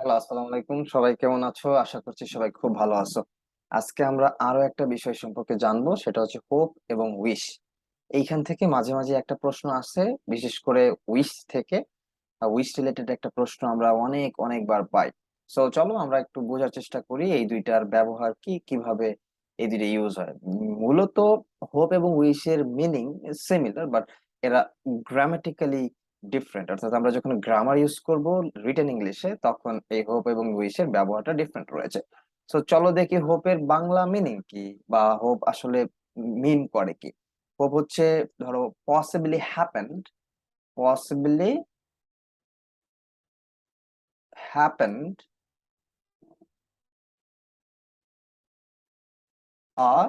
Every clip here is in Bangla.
হ্যালো, আসসালামু আলাইকুম। সবাই কেমন আছো? আশা করছি সবাই খুব ভালো আছো। আজকে আমরা আরো একটা বিষয় সম্পর্কে জানবো, সেটা হচ্ছে হোপ এবং উইশ। এইখান থেকে মাঝে মাঝে একটা প্রশ্ন আসে, বিশেষ করে উইশ থেকে। উইশ রিলেটেড একটা প্রশ্ন আমরা অনেক অনেকবার পাই। সো চলো আমরা একটু বোঝার চেষ্টা করি এই দুইটার ব্যবহার কি, কিভাবে এই দুইটা ইউজ হয়। মূলত হোপ এবং উইশের মিনিং সিমিলার, বাট এরা গ্রামাটিক্যালি ডিফারেন্ট। অর্থাৎ আমরা যখন গ্রামার ইউজ করব রিটেন ইংলিশে, তখন এই হোপ এবং উইশের ব্যবহারটা ডিফারেন্ট রয়েছে। সো চলো দেখি হোপের বাংলা মিনিং কি, বা হোপ আসলে মিন করে কি। হোপ হচ্ছে, ধরো, পসিবলি হ্যাপেন্ড, পসিবলি happened, আর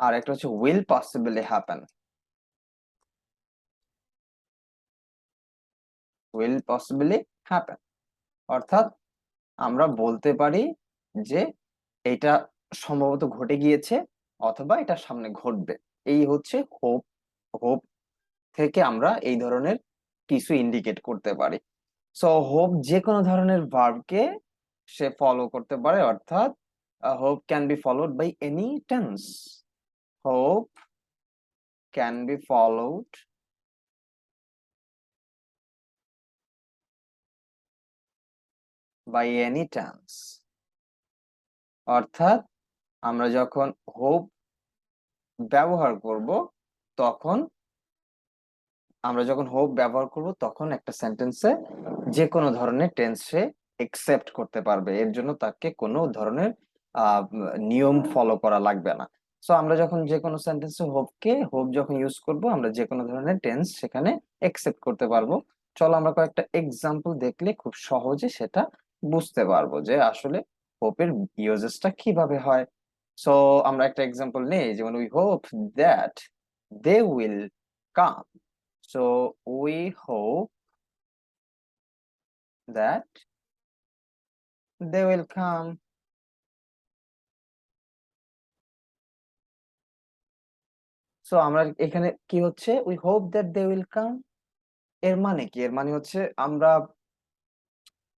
আর একটা হচ্ছে will possibly happen, will possibly happen। অর্থাৎ আমরা বলতে পারি যে এটা সম্ভবত ঘটে গিয়েছে, অথবা এটা সামনে ঘটবে। এই হচ্ছে হোপ। হোপ থেকে আমরা এই ধরনের কিছু ইন্ডিকেট করতে পারি। সো হোপ যে কোনো ধরনের ভার্বকে সে ফলো করতে পারে, অর্থাৎ hope can be followed by any tense. Hope can be followed by any tense. অর্থাৎ আমরা যখন হোপ ব্যবহার করব তখন একটা সেন্টেন্সে যে কোনো ধরনের টেন্স সে একসেপ্ট করতে পারবে। এর জন্য তাকে কোনো ধরনের আহ, নিয়ম ফলো করা লাগবে না। সো আমরা যখন যে কোনো সেন্টেন্সে হোপ যখন ইউজ করব, আমরা যে কোনো ধরনের টেন্স সেখানে একসেপ্ট করতে পারবো। চলো আমরা কয়েকটা এক্সাম্পল দেখলে খুব সহজে সেটা বুঝতে পারবো যে আসলে হোপের ইউজেসটা কিভাবে হয়। সো আমরা একটা এক্সাম্পল নেই, যেমন we hope that they will come. So we hope that they will come. So আমরা এখানে কি হচ্ছে, we hope that they will come। এর মানে কি? এর মানে হচ্ছে আমরা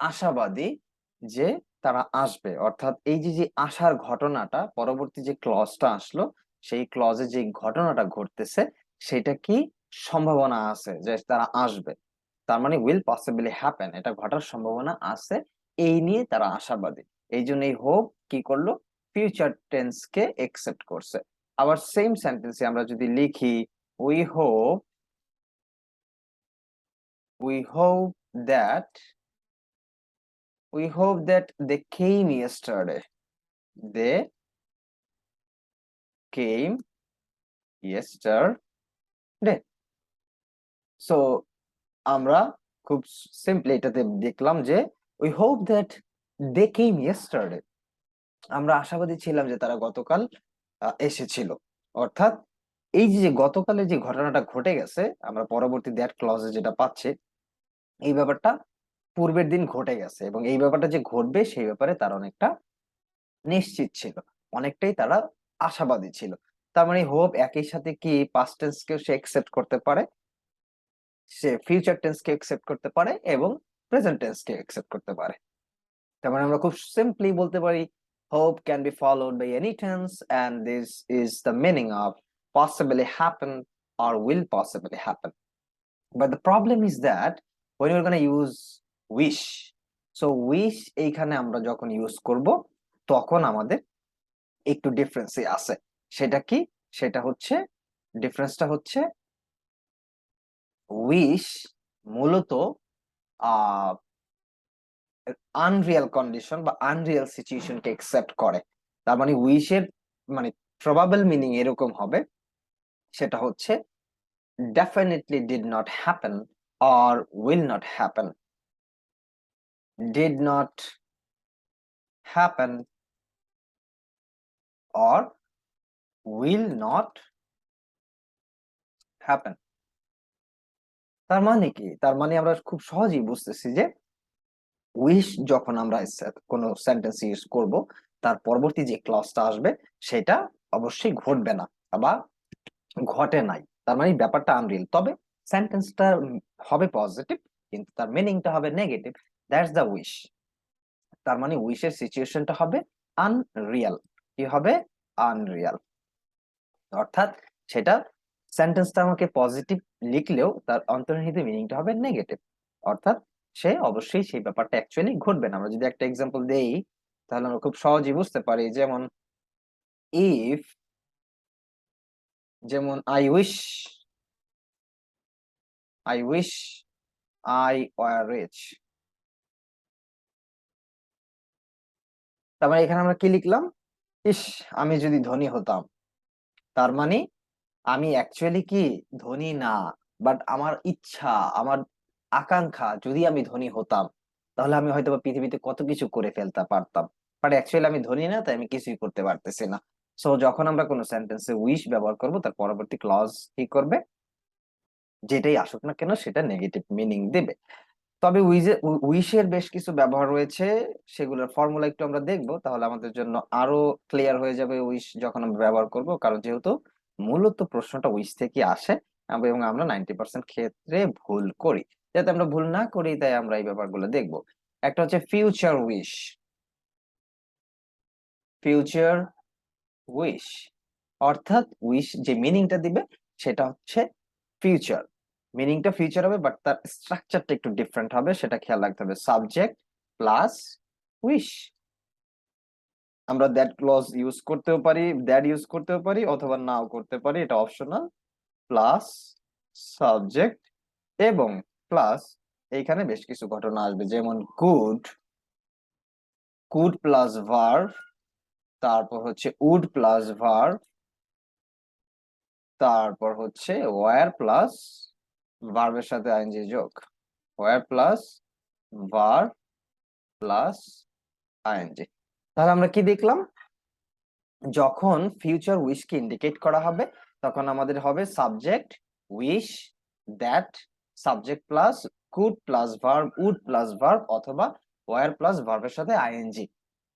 আশাবাদী যে তারা আসবে। অর্থাৎ এই যে যে আসার ঘটনাটা, পরবর্তী যে ক্লজটা আসলো, সেই ক্লজে যে ঘটনাটা ঘটতেছে, সেটা কি সম্ভাবনা আছে যে তারা আসবে। তার মানে উইল পসিবলি হ্যাপেন, এটা ঘটার সম্ভাবনা আছে, এই নিয়ে তারা আশাবাদী। এই জন্য এই হোপ কি করলো, ফিউচার টেন্স কে একসেপ্ট করছে। আবার সেম সেন্টেন্সে আমরা যদি লিখি we hope, we hope that, we hope that they came yesterday, they came yesterday। So আমরা খুব সিম্পলি এটাতে দেখলাম যে we hope that they came yesterday, আমরা আশাবাদী ছিলাম যে তারা গতকাল এসেছিল। অর্থাৎ এই যে যে গতকালে যে ঘটনাটা ঘটে গেছে, আমরা পরবর্তী দ্যাট ক্লজে যেটা পাচ্ছি, এই ব্যাপারটা পূর্বের দিন ঘটে গেছে, এবং এই ব্যাপারটা যে ঘটবে সেই ব্যাপারে তার অনেকটা নিশ্চিত ছিল, অনেকটাই তারা আশাবাদী ছিল। তার মানে হোপ একই সাথে কি পাস্ট টেন্স কেও সে একসেপ্ট করতে পারে, সে ফিউচার টেন্স কে একসেপ্ট করতে পারে, এবং প্রেজেন্ট টেন্স কে একসেপ্ট করতে পারে। তার মানে আমরা খুব সিম্পলি বলতে পারি hope can be followed by any tense, and this is the meaning of possibly happen or will possibly happen. But the problem is that when you're going to use wish, so wish এইখানে আমরা যখন ইউজ করব, তখন আমাদের একটু ডিফারেন্স আছে। সেটা কি? সেটা হচ্ছে, ডিফারেন্সটা হচ্ছে উইশ মূলত আহ আনরিয়াল কন্ডিশন বা আনরিয়াল সিচুয়েশনকে একসেপ্ট করে। তার মানে উইশের মানে প্রবাবল মিনিং এরকম হবে, সেটা হচ্ছে definitely did not happen or will not happen, did not happen or will not happen. তার মানে কি? তার মানে আমরা খুব সহজেই বুঝতেছি যে উইশ যখন আমরা কোনো সেন্টেন্স ইউজ করব, তার পরবর্তী যে ক্লজটা আসবে সেটা অবশ্যই ঘটবে না বা ঘটে নাই। তার মানে ব্যাপারটা আনরিল, তবে সেন্টেন্সটা হবে পজিটিভ, কিন্তু তার মিনিংটা হবে নেগেটিভ। That's the wish. তার মানে উইশের সিচুয়েশনটা হবে আনরিয়াল। কি হবে? আনরিয়াল। অর্থাৎ সেটা সেন্টেন্সটা আমাকে পজিটিভ লিখলেও তার অন্তর্নিহিত মিনিংটা হবে নেগেটিভ। অর্থাৎ সে অবশ্যই সেই ব্যাপারটা অ্যাকচুয়ালি ঘটবে না। আমরা যদি একটা এক্সাম্পল দেই তাহলে আমরা খুব সহজেই বুঝতে পারি। যেমন ইফ, যেমন I wish I were rich. তার মানে এখানে আমরা কি লিখলাম? ইস, আমি যদি ধনী হতাম। তার মানে আমি অ্যাকচুয়ালি কি ধনী না, বাট আমার ইচ্ছা, আমার আকাঙ্ক্ষা, যদি আমি ধনী হতাম তাহলে আমি হয়তো বা পৃথিবীতে কত কিছু করে ফেলতে পারতাম। বাট অ্যাকচুয়ালি আমি ধনী না, তাই আমি কিছুই করতে পারতেছি না। সো যখন আমরা কোনো সেন্টেন্সে উইশ ব্যবহার করব, তার পরবর্তী ক্লজ কি করবে? যেটাই আসুক না কেন সেটা নেগেটিভ মিনিং দেবে। তবে উইশের বেশ কিছু ব্যবহার রয়েছে, সেগুলোর ফর্মুলা একটু আমরা দেখবো, তাহলে আমাদের জন্য আরো ক্লিয়ার হয়ে যাবে উইশ যখন আমরা ব্যবহার করব। কারণ যেহেতু মূলত প্রশ্নটা উইশ থেকে আসে এবং আমরা 90% ক্ষেত্রে ভুল করি। যাতে আমরা ভুল না করি তাই আমরা এই ব্যাপারগুলো দেখবো। একটা হচ্ছে ফিউচার উইশ। ফিউচার উইশ অর্থাৎ উইশ যে মিনিংটা দিবে সেটা হচ্ছে ফিউচার। মিনিংটা ফিউচার হবে, বাট তার স্ট্রাকচারটা একটু ডিফারেন্ট হবে, সেটা খেয়াল রাখতে হবে। Subject plus wish. আমরা দ্যাট ক্লজ ইউজ করতেও পারি, দ্যাট ইউজ করতেও পারি, অথবা নাও করতে পারি, এটা অপশনাল। প্লাস সাবজেক্ট এবং প্লাস এইখানে বেশ কিছু ঘটনা আসবে, যেমন কুড প্লাস ভার্ব, তারপর হচ্ছে উড প্লাস ভার্ব, তারপর হচ্ছে ওয়্যার প্লাস ভার্বের সাথে আইএনজি যোগ। Were plus verb plus ING. তাহলে আমরা কি দেখলাম? যখন ফিউচার উইশ কে ইন্ডিকেট করা হবে তখন আমাদের হবে subject wish, that, subject plus could plus verb, would plus verb, অথবা ওয়্যার প্লাস ভার্বের সাথে আইএনজি।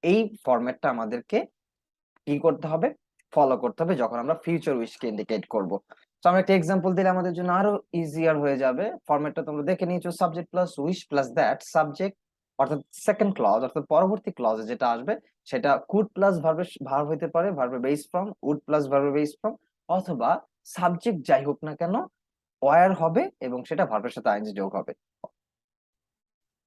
এই ফরম্যাটটা আমাদেরকে কি করতে হবে? ফলো করতে হবে যখন আমরা ফিউচার উইশ কে ইন্ডিকেট করব। তো আমরা একটা এক্সাম্পল দিলে আমাদের জন্য আরো ইজিয়ার হয়ে যাবে। ফরম্যাটটা তোমরা দেখে নিয়েছো, subject plus wish plus that. Subject অর্থাৎ সেকেন্ড ক্লজ অর্থাৎ পরবর্তী ক্লজে যেটা আসবে সেটা কুড প্লাস ভার্বের ভার্ব হইতে পারে, ভার্বের বেস ফর্ম, উড প্লাস ভার্বের বেস ফর্ম, অথবা সাবজেক্ট যাই হোক না কেন ওয়্যার হবে এবং সেটা ভার্বের সাথে আইএনজি যোগ হবে।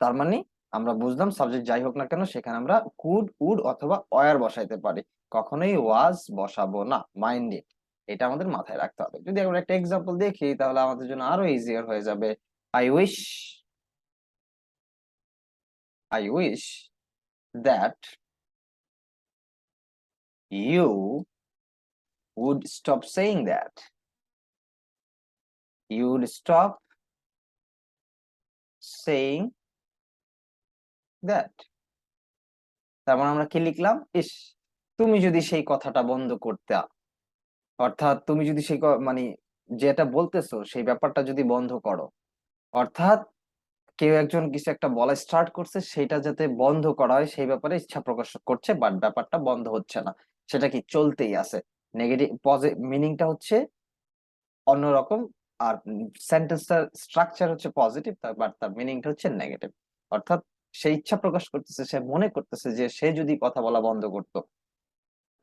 তার মানে আমরা বুঝলাম সাবজেক্ট যাই হোক না কেন সেখানে আমরা কুড, উড অথবা ওয়্যার বসাইতে পারি, কখনোই ওয়াজ বসাবো না। মাইন্ড ইট, এটা আমাদের মাথায় রাখতে হবে। যদি আমরা একটা এক্সাম্পল দেখি তাহলে আমাদের জন্য আরো ইজিয়ার হয়ে যাবে। I wish I wish that you would stop saying that. You would stop saying that. তার মানে আমরা কি লিখলাম? ইস, তুমি যদি সেই কথাটা বন্ধ করতে, অর্থাৎ তুমি যদি সেই মানে যেটা বলতেছো সেই ব্যাপারটা যদি বন্ধ করো। অর্থাৎ কেউ একজন কিছু একটা বলা স্টার্ট করছে, সেটা যাতে বন্ধ করা হয় সেই ব্যাপারে ইচ্ছা প্রকাশ করছে, বাট ব্যাপারটা বন্ধ হচ্ছে না, সেটা কি চলতেই আছে। নেগেটিভ মিনিংটা হচ্ছে অন্যরকম, আর সেন্টেন্সটার স্ট্রাকচার হচ্ছে পজিটিভ, বাট তার মিনিংটা হচ্ছে নেগেটিভ। অর্থাৎ সে ইচ্ছা প্রকাশ করতেছে, সে মনে করতেছে যে সে যদি কথা বলা বন্ধ করতো,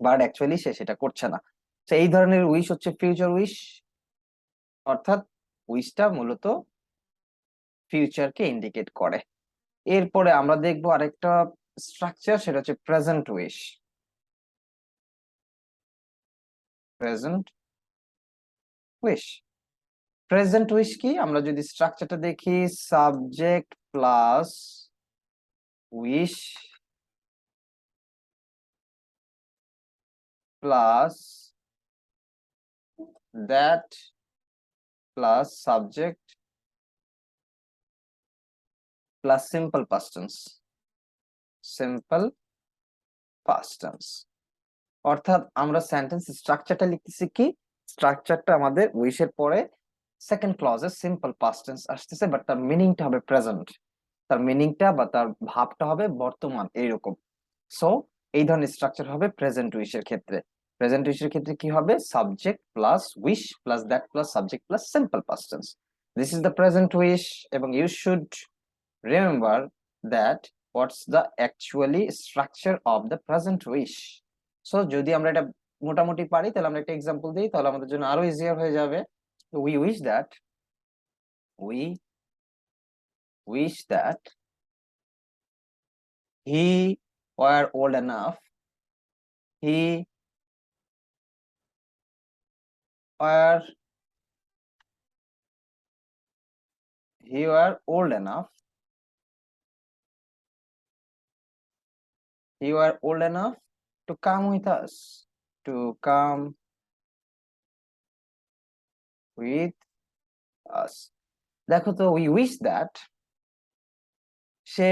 বাট অ্যাকচুয়ালি সে সেটা করছে না। তো এই ধরনের উইশ হচ্ছে ফিউচার উইশ। অর্থাৎ উইশটা মূলত ফিউচারকে ইন্ডিকেট করে। এরপরে আমরা দেখবো আরেকটা স্ট্রাকচার, সেটা হচ্ছে present wish. Present wish present wish কি? আমরা যদি স্ট্রাকচারটা দেখি, subject plus wish plus that plus subject plus simple past tense. Simple past tense অর্থাৎ আমরা সেন্টেন্স স্ট্রাকচারটা লিখতেছি কি? স্ট্রাকচারটা আমাদের উইশের পরে সেকেন্ড ক্লজে সিম্পল পাস্ট টেন্স আসতেছে, বাট তার মিনিংটা হবে প্রেজেন্ট। তার মিনিংটা বা তার ভাবটা হবে বর্তমান, এইরকম। সো এই ধরনের স্ট্রাকচার হবে প্রেজেন্ট উইশের ক্ষেত্রে। প্রেজেন্ট উইশের ক্ষেত্রে কি হবে? Subject plus wish plus that plus subject plus simple past tense. This is the present wish, এবং you should remember that what's the actually structure of the present wish. So যদি আমরা এটা মোটামুটি পারি তাহলে আমরা একটা এক্সাম্পল দিই, তাহলে আমাদের জন্য আরো ইজিয়ার হয়ে যাবে। We wish that, we wish that he were old enough, he war old enough, he were old enough to come with us, to come with us. দেখো তো, we wish that say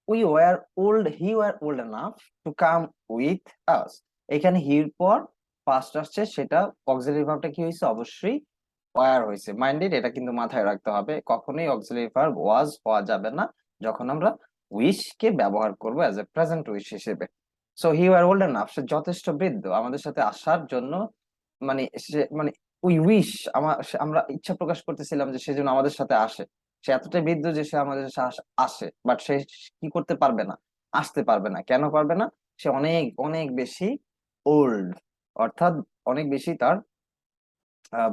we were old, he were old enough to come with us। এখানে হির পর পাস্ট আসছে, সেটা অক্সিলারি ভার্বটা কি হয়েছে? অবশ্যই ওয়ার হয়েছে। মাইন্ডেড, এটা কিন্তু মাথায় রাখতে হবে, কখনোই অক্সিলারি ভার্ব ওয়াজ হওয়া যাবে না যখন আমরা উইশ কে ব্যবহার করব অ্যাজ এ প্রেজেন্ট উইশ হিসেবে। So he were old enough, সে যথেষ্ট বৃদ্ধ আমাদের সাথে আসার জন্য, মানে সে মানে উই উইশ, আমরা ইচ্ছা প্রকাশ করতেছিলাম যে সে যেন আমাদের সাথে আসে। সে এতটাই বৃদ্ধ যে সে আমাদের সাথে আসে, বাট সে কি করতে পারবে না, আসতে পারবে না। কেন পারবে না? সে অনেক অনেক বেশি ওল্ড, অর্থাৎ অনেক বেশি তার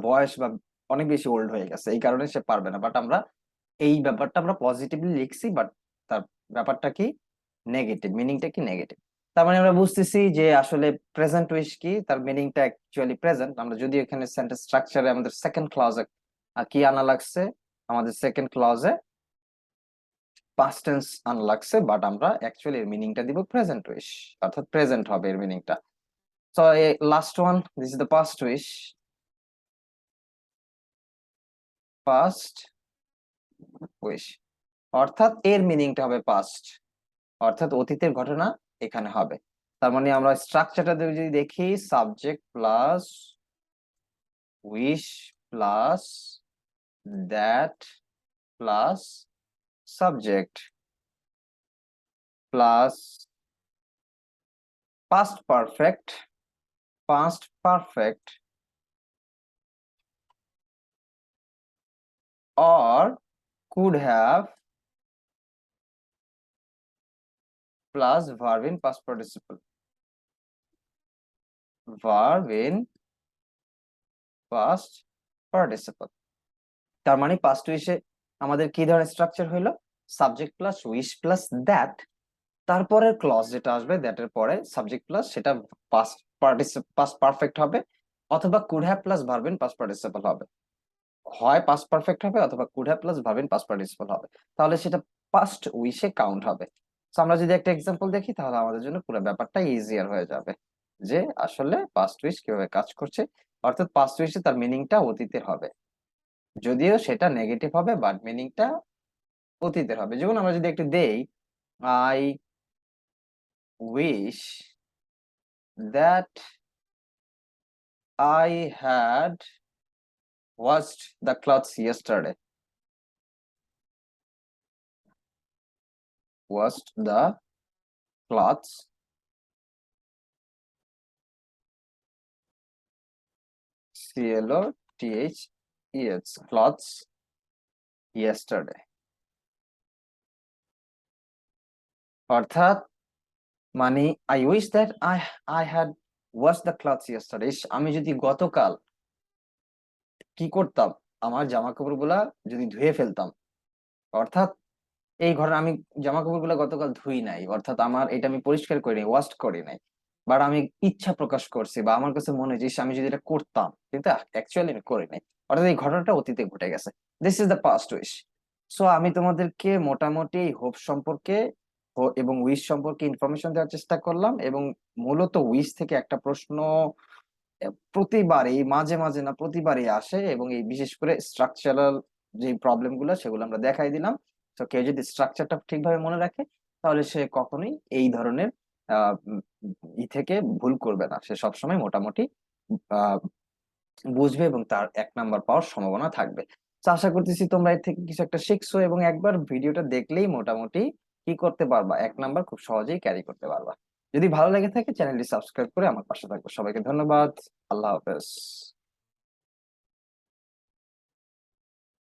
বয়স বা অনেক বেশি ওল্ড হয়ে গেছে, এই কারণে সে পারবে না। বাট আমরা এই ব্যাপারটা আমরা পজিটিভলি লিখছি, বাট তার ব্যাপারটা কি নেগেটিভ, মিনিংটা কি নেগেটিভ। তার মানে আমরা বুঝতেছি যে আসলে প্রেজেন্ট উইশ কি, তার মিনিংটা অ্যাকচুয়ালি প্রেজেন্ট। আমরা যদি এখানে সেন্টেন্স স্ট্রাকচারে আমাদের সেকেন্ড ক্লজে কি আনা লাগছে, আমাদের সেকেন্ড ক্লজে পাস্ট টেন্স আনা লাগছে, বাট আমরা অ্যাকচুয়ালি এর মিনিংটা দিব প্রেজেন্ট উইশ, অর্থাৎ প্রেজেন্ট হবে এর মিনিংটা। So last one, this is the past wish, past wish, অর্থাৎ এর মিনিংটা হবে পাস্ট, অর্থাৎ অতীতের ঘটনা এখানে হবে। তার মানে আমরা স্ট্রাকচারটা যদি দেখি, subject plus wish plus that plus subject plus past perfect, past perfect or could have plus verb in past participle, verb in past participle। তার মানে পাস্ট উইশে আমাদের কি ধরনের স্ট্রাকচার হলো? Subject plus wish plus that, তারপরের ক্লজ যেটা আসবে দ্যাটের পরে সাবজেক্ট প্লাস, সেটা পাস্ট পারফেক্ট হবে, অথবা could have plus verb in past participle হবে। হয় পাস্ট পারফেক্ট হবে অথবা could have plus verb in past participle হবে, তাহলে সেটা পাস্ট উইশে কাউন্ট হবে। তো আমরা যদি একটা এক্সাম্পল দেখি তাহলে আমাদের জন্য পুরো ব্যাপারটা ইজিয়ার হয়ে যাবে যে আসলে পাস্ট উইশ কিভাবে কাজ করছে। অর্থাৎ পাস্ট উইশে তার মিনিংটা অতীতের হবে, যদিও সেটা নেগেটিভ হবে, বাট মিনিংটা অতীতের হবে। যেমন আমরা যদি একটু দেই, I wish that I had washed the clothes yesterday, washed the clothes, CLOTHES, clothes yesterday। অর্থাৎ মানে I wish that I had wash the clothes yesterday, আমি যদি গতকাল কি করতাম, আমার জামা কাপড় গুলা যদি ধুয়ে ফেলতাম। অর্থাৎ এই ঘটনা, আমি জামা কাপড় গুলা গতকাল ধুই নাই, অর্থাৎ আমার এটা আমি পরিষ্কার করি নাই, ওয়াশ করি নাই, বাট আমি ইচ্ছা প্রকাশ করছি বা আমার কাছে মনে হয়েছে আমি যদি এটা করতাম, কিন্তু অ্যাকচুয়ালি আমি করি নাই। অর্থাৎ এই ঘটনাটা অতীতে ঘটে গেছে, this is the past wish. So আমি তোমাদেরকে মোটামুটি হোপ সম্পর্কে এবং উইশ সম্পর্কে ইনফরমেশন দেওয়ার চেষ্টা করলাম, এবং মূলত উইশ থেকে একটা প্রশ্ন প্রতিবারই, মাঝে মাঝে না প্রতিবারই আসে, এবং এই বিশেষ করে স্ট্রাকচারাল যে প্রবলেম গুলো সেগুলো আমরা দেখাই দিলাম। তো কেউ যদি স্ট্রাকচারটা ঠিকভাবে মনে রাখে তাহলে সে কখনোই এই ধরনের আহ থেকে ভুল করবে না, সে সবসময় মোটামুটি আহ বুঝবে এবং তার 1 নাম্বার পাওয়ার সম্ভাবনা থাকবে। তো আশা করতেছি তোমরা এর থেকে কিছু একটা শিখছো, এবং একবার ভিডিওটা দেখলেই মোটামুটি কি করতে পারবা, 1 নাম্বার খুব সহজেই ক্যারি করতে পারবা। যদি ভালো লেগে থাকে চ্যানেলটি সাবস্ক্রাইব করে আমার পাশে থাকবে। সবাইকে ধন্যবাদ। আল্লাহ হাফেজ।